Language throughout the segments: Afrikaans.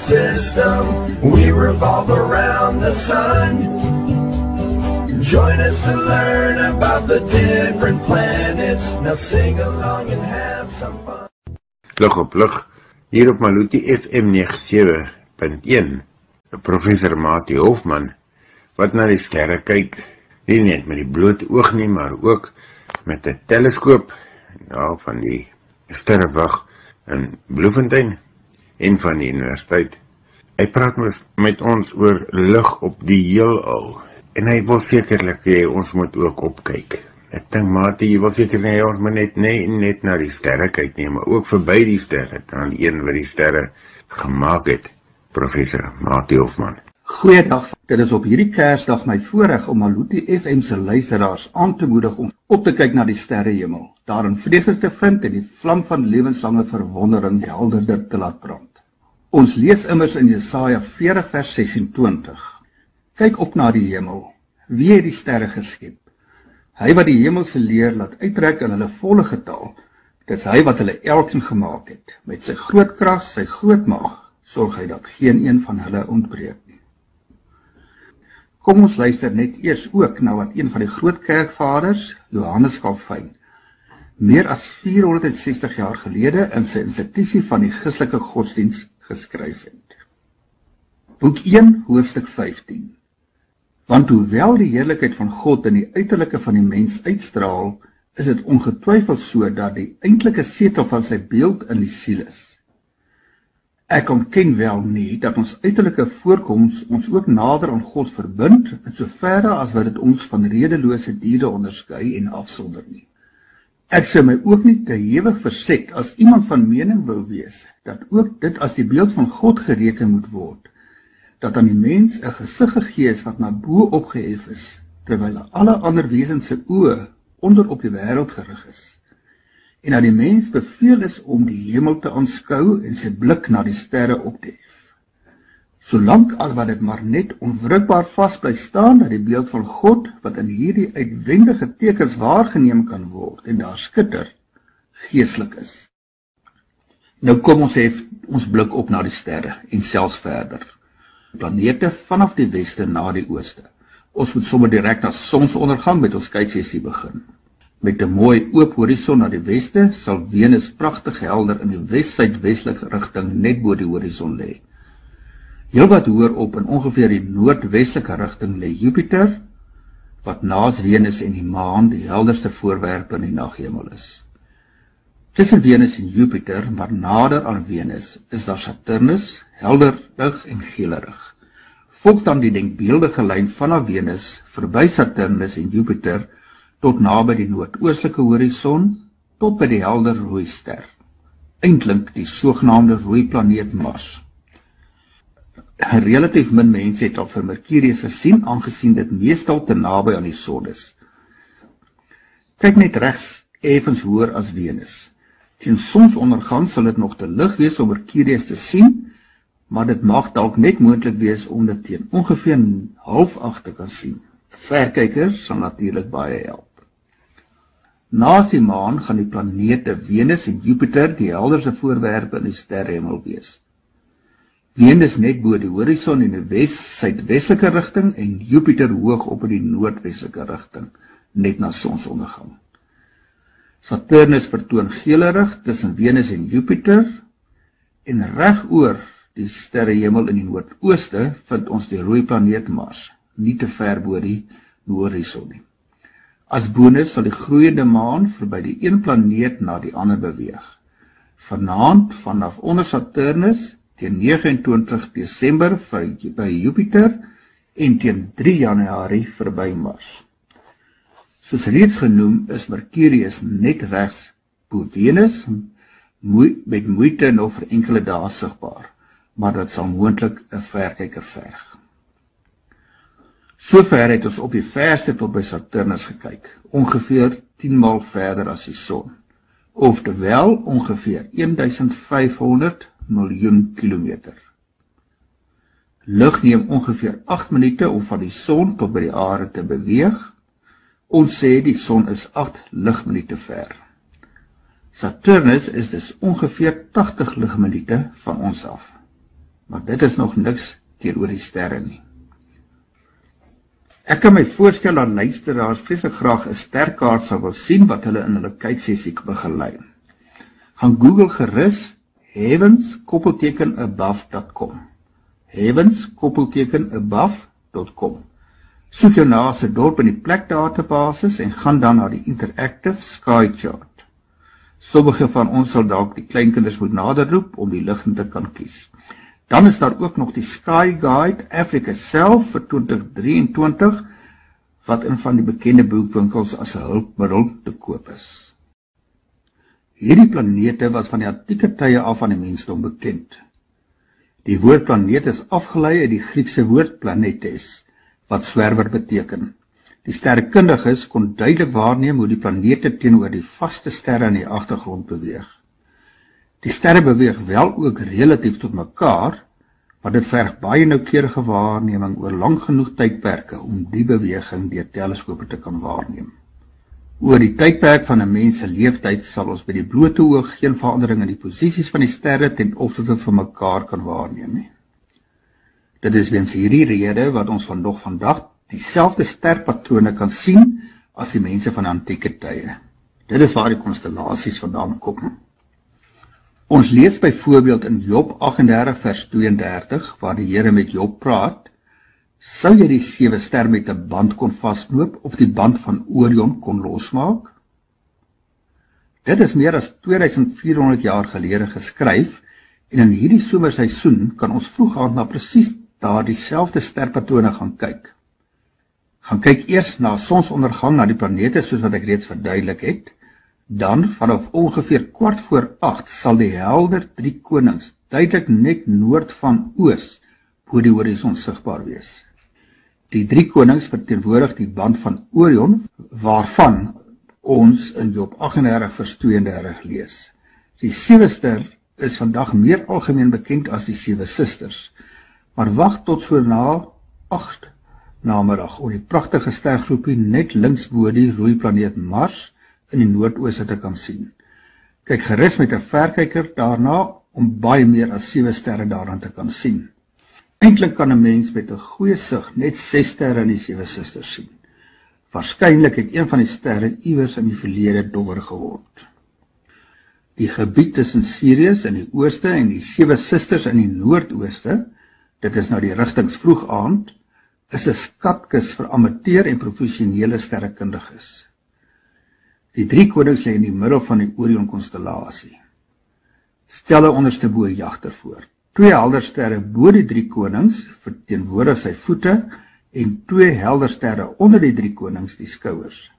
system. We revolve around the sun. Join us to learn about the different planets. Now sing along and have some fun. Lug op lug, hier op Maluti FM 97.1. Professor Mati Hofman, wat na die sterre kyk, nie net met die blote oog nie, maar ook met 'n teleskoop, van die sterrewag in Bloemfontein en van die universiteit. Hy praat met ons oor lig op die heelal, en hy wil sekerlik hê ons moet ook opkyk. Ek dink, Mati, jy wil seker hê ons moet net na die sterre kyk nie, maar ook verby die sterre, dan die een wat die sterre gemaak het, Professor Mati Hofman. Goeiedag, dit is op hierdie Kersdag my voorreg om Maluti FM se luisteraars aan te moedig om op te kyk na die sterrehemel, daarin vrede te vind en die vlam van lewenslange verwondering helderder te laat brand. Ons lees immers in Jesaja 40 vers 26. Kyk op na die hemel, wie het die sterre geskep? Hy wat die hemelse leer laat uittrek in hulle volle getal, dit is hy wat hulle elkeen gemaak het. Met sy groot krag, sy groot mag, sorg hy dat geen een van hulle ontbreek nie. Kom ons luister net eers ook na wat een van die groot kerkvaders, Johannes Calvin, meer as 460 jaar gelede in sy institusie van die Christelike godsdienst geskryf het. Boek 1, hoofstuk 15. Want hoewel die heerlikheid van God in die uiterlike van die mens uitstraal, is dit ongetwyfeld so dat die eintlike setel van sy beeld in die siel is. Ek ontken wel nie dat ons uiterlike voorkoms ons ook nader aan God verbind, in soverre as wat dit ons van redelose diere onderskei en afsonder nie. Ek sou my ook nie te ewig verset as iemand van mening wou wees, dat ook dit as die beeld van God gereken moet word, dat aan die mens 'n gesig gegee is wat na bo opgehef is, terwyl alle ander wesens se oë onder op die wêreld gerig is. En aan die mens beveel is om die hemel te aanskou en sy blik na die sterre op te hef. Solank as wat dit maar net onwrikbaar vas bly staan dat die beeld van God, wat in hierdie uitwendige tekens waargeneem kan word en daar skitter, geestelik is. Nou kom ons hef ons blik op na die sterre en selfs verder. Planete vanaf die weste na die ooste. Ons moet sommer direk na sonsondergang met ons kyksessie begin. Met 'n mooi oop horison na die weste sal Venus pragtig helder in die wes-suidwestelike rigting net bo die horison lê. Heelwat hoër op in ongeveer die noordwestelike rigting lê Jupiter, wat naas Venus en die maan die helderste voorwerpe in die naghemel is. Tussen Venus en Jupiter, maar nader aan Venus, is daar Saturnus, helderig en geelerig. Volg dan die denkbeeldige lyn vanaf Venus, verby Saturnus en Jupiter, tot naby die noordoostelike horison, tot by die helder rooi ster. Eintlik die sogenaamde rooi planeet Mars. Relatief min mense het al vir Mercurius gesien, aangesien dit meestal te naby aan die son is. Kyk net regs effens hoër as Venus. Teen sonsondergang sal dit nog te lig wees om Mercurius te sien, maar dit mag dalk net moontlik wees om dit teen ongeveer 7:30 te kan sien. 'n Verkyker sal natuurlik baie help. Naas die maan gaan die planete Venus en Jupiter die helderste voorwerpe in die sterrehemel wees. Venus net bo die horison in die wes-suidwestelike rigting en Jupiter hoog op in die noordwestelike rigting, net na sonsondergang. Saturnus vertoon geelerig tussen Venus en Jupiter, en reg oor die sterrehemel in die noordooste vind ons die rooi planeet Mars, nie te ver bo die horison nie. As bonus sal die groeiende maan verby die een planeet na die ander beweeg. Vanaand vanaf onder Saturnus teen 29 Desember by Jupiter en teen 3 Januarie verby Mars. Soos reeds genoem is Mercurius net regs bo Venus, met moeite nog vir enkele dae sigbaar, maar dit sal moontlik 'n verkyker verg. Sover het ons op die verste tot by Saturnus gekyk, ongeveer 10 maal verder as die son, oftewel ongeveer 1500 miljoen kilometer. Lig neem ongeveer 8 minute om van die son tot by die aarde te beweeg. Ons sê die son is 8 ligminute ver. Saturnus is dus ongeveer 80 ligminute van ons af. maar dit is nog niks teenoor die sterre nie. Ek kan my voorstel dat luisteraars vreeslik graag 'n sterkaart sal wil sien wat hulle in hulle kyksessie begelei. Gaan Google gerus heavens-above.com. heavens-above.com. Soek jou naaste dorp in die plekdatabasis en gaan dan na die Interactive Sky Chart. Sommige van ons sal dalk die kleinkinders moet naderroep om die ligting te kan kies. Dan is daar ook nog die Sky Guide Africa self vir 2023, wat in van die bekende boekwinkels as 'n hulpmiddel te koop is. Hierdie planete was van die antieke tye af aan die mensdom bekend. Die woord planeet is afgelei uit die Griekse woord planetes, wat swerwer beteken. Die sterrekundiges kon duidelik waarneem hoe die planete teenoor die vaste sterre in die agtergrond beweeg. Die sterre beweeg wel ook relatief tot mekaar, maar dit verg baie noukeurige waarneming oor lang genoeg tydperke om die beweging deur teleskope te kan waarneem. Oor die tydperk van 'n mens se leeftyd sal ons by die blote oog geen verandering in die posisies van die sterre ten opsigte van mekaar kan waarneem nie. Dit is weens hierdie rede wat ons nog vandag dieselfde sterpatrone kan sien as die mense van antieke tye. Dit is waar die konstellasies vandaan kom. Ons lees byvoorbeeld in Job 38 vers 32, waar die Here met Job praat, sou jy die 7 ster met 'n band kon vasloop of die band van Orion kon losmaak? Dit is meer as 2400 jaar gelede geskryf en in hierdie somerseisoen kan ons vroegaand na presies daardie selfde sterpatrone gaan kyk. Gaan kyk eers na sonsondergang na die planete soos wat ek reeds verduidelik het. Dan, vanaf ongeveer 7:15 sal die helder 3 konings duidelik net noord van oos bo die horison sigbaar wees. Die 3 konings verteenwoordig die band van Orion, waarvan ons in Job 38 vers 32 lees. Die 7 ster is vandag meer algemeen bekend as die 7 susters, maar wag tot so na 8 namiddag om die pragtige stergroepie net links bo die rooi planeet Mars in die noordooste te kan sien. Kyk gerus met 'n verkyker daarna om baie meer as 7 sterre daaraan te kan sien. Eintlik kan 'n mens met 'n goeie sig net 6 sterre in die 7 susters sien. Waarskynlik het een van die sterre iewers in die verlede donker geword. Die gebied tussen Sirius in die ooste en die 7 susters in die noordooste, dit is nou die rigtings vroeg aand, is 'n skatkis vir amateur en professionele sterrekundiges. Die 3 konings lê in die middel van die Orion-konstellasie. Stel 'n onderste bo jagter voor. 2 helder sterre bo die 3 konings verteenwoordig sy voete en 2 helder sterre onder die 3 konings die skouers.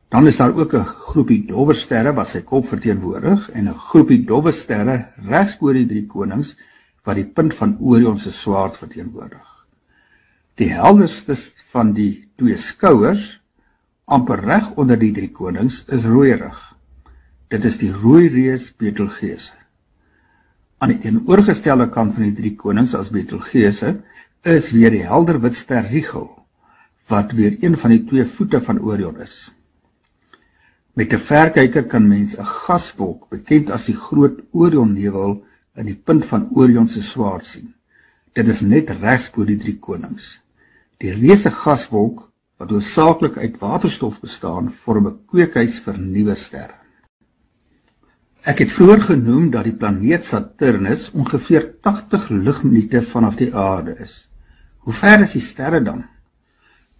Dan is daar ook 'n groepie dowwe sterre wat sy kop verteenwoordig en 'n groepie dowwe sterre regs bo die 3 konings wat die punt van Orion se swaard verteenwoordig. Die helderste van die 2 skouers, amper reg onder die 3 konings, is rooierig. Dit is die rooi reus Betelgeuse. Aan die teenoorgestelde kant van die 3 konings as Betelgeuse is weer die helder wit ster Rigel, wat weer een van die 2 voete van Orion is. Met 'n verkyker kan mens 'n gaswolk, bekend as die groot Orion-nevel, in die punt van Orion se swaard sien. Dit is net regs bo die 3 konings. Die reuse gaswolk, wat hoofsaaklik uit waterstof bestaan, vorm 'n kweekhuis vir nuwe sterre. Ek het vroeër genoem dat die planeet Saturnus ongeveer 80 ligminute vanaf die aarde is. Hoe ver is die sterre dan?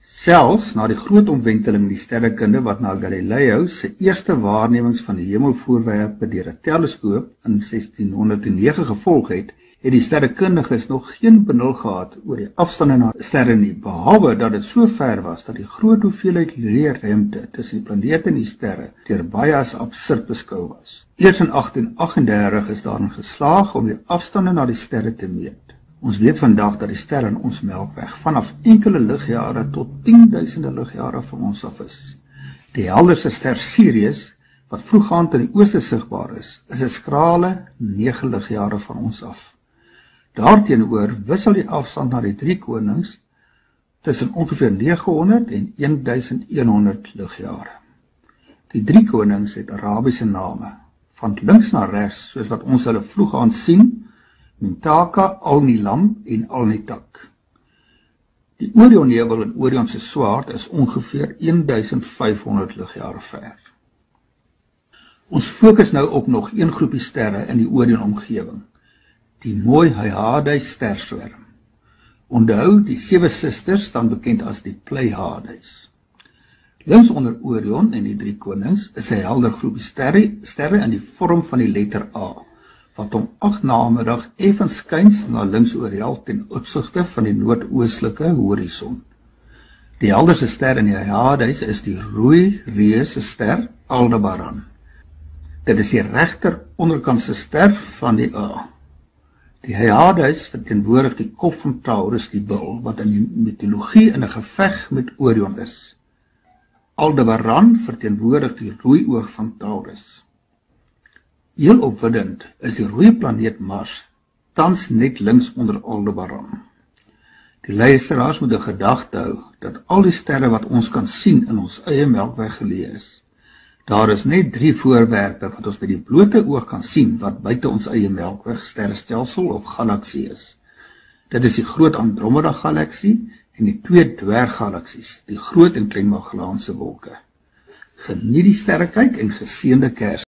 Selfs na die groot omwenteling in die sterrekunde wat na Galileo se eerste waarnemings van die hemelvoorwerpe deur 'n teleskoop in 1609 gevolg het, het die sterrekundiges nog geen benul gehad oor die afstande na sterre nie, behalwe dat dit so ver was dat die groot hoeveelheid leerruimte tussen die planete en die sterre deur baie as absurd beskou was. Eers in 1838 is daarin geslaag om die afstande na die sterre te meet. Ons weet vandag dat die sterre in ons Melkweg vanaf enkele ligjare tot 10.000 ligjare van ons af is. Die helderste ster Sirius, wat vroegaand in die ooste sigbaar is 'n skrale 9 ligjare van ons af. Daarteenoor wissel die afstand na die 3 konings tussen ongeveer 900 en 1100 ligjare. Die 3 konings het Arabiese name, van links na regs, soos wat ons hulle vroegaand sien, Mintaka, Alnilam en Alnitak. Die Orionnebel en Orion se swaard is ongeveer 1500 ligjare ver. Ons fokus nou op nog een groepie sterre in die Orion-omgewing, die mooi Hyades sterswerm. Onthou, die 7 susters staan bekend as die Pleiades. Links onder Orion en die 3 konings is 'n helder groepie sterre in die vorm van die letter A, wat om 8 namiddag effens skuins na links oorhel ten opsigte van die noordoostelike horison. Die helderste ster in die Hyades is die rooi reuse ster Aldebaran. Dit is die regter onderkantste ster van die A. Die Hyades verteenwoordig die kop van Taurus, die bul, wat in die mitologie in 'n geveg met Orion is. Aldebaran verteenwoordig die rooi oog van Taurus. Heel opwindend is die rooi planeet Mars tans net links onder Aldebaran. Die luisteraars moet in gedagte hou dat al die sterre wat ons kan sien in ons eie Melkweg geleë is. Daar is net 3 voorwerpe wat ons met die blote oog kan sien wat buite ons eie Melkweg sterrestelsel of galaksie is. Dit is die groot Andromeda galaksie en die 2 dwerggalaksies, die groot en klein Magellaanse wolke. Geniet die sterrekyk en geseënde Kers.